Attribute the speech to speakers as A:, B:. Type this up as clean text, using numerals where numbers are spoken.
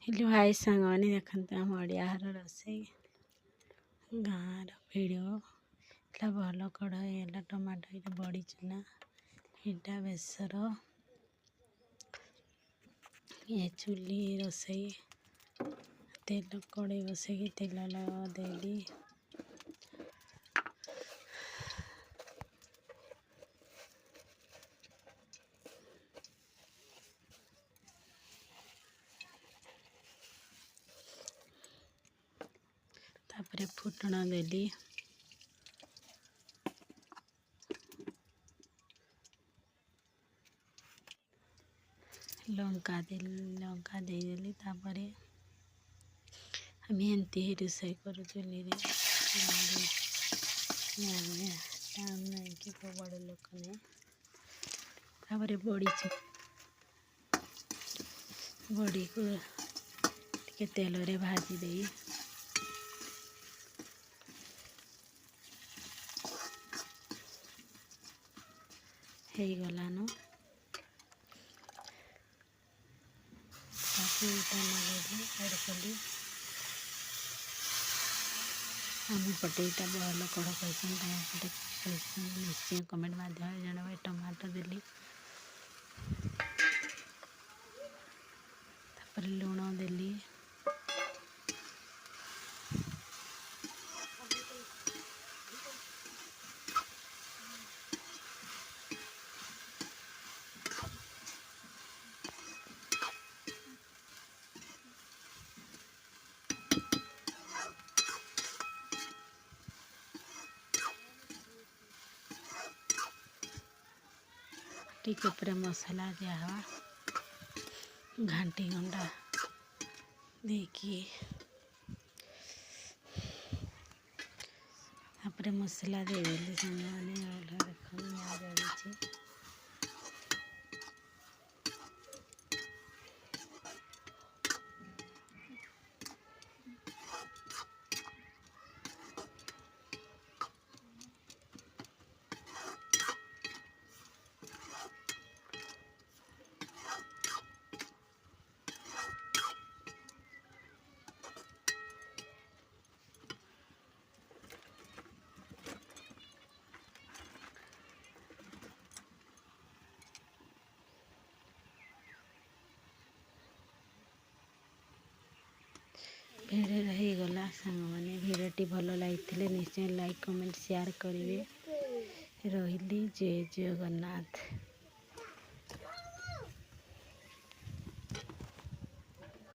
A: Hello hi सांगवानी देखते आम ओडिया घर रोसे गाँव भिडियो इला भल कड़ाई है टमाटो ये बड़ी चना इटा बेसर ये चुली रोसे तेल कड़े बसई तेल देली तापरे फुटण देली लंका देदेली तापरे आम एमती ही रोषे करूँ चुली नहीं बड़ लोक नहीं तापरे बड़ी को टे तेल रे भाजी दे हो गलान आम पटे इटा भल कड़ कैसन निश्चय कमेंट माध्यम जनवे टमाटो देली लुण देली टिके पूरा मसला दिया हुआ घंटी गंडा देखिए तापर मसला देदेली सामने भिडियो रही गला सांग मैंने भिडियोटी भल लगी निश्चय लाइक कमेंट शेयर करेंगे रही जय जगन्नाथ।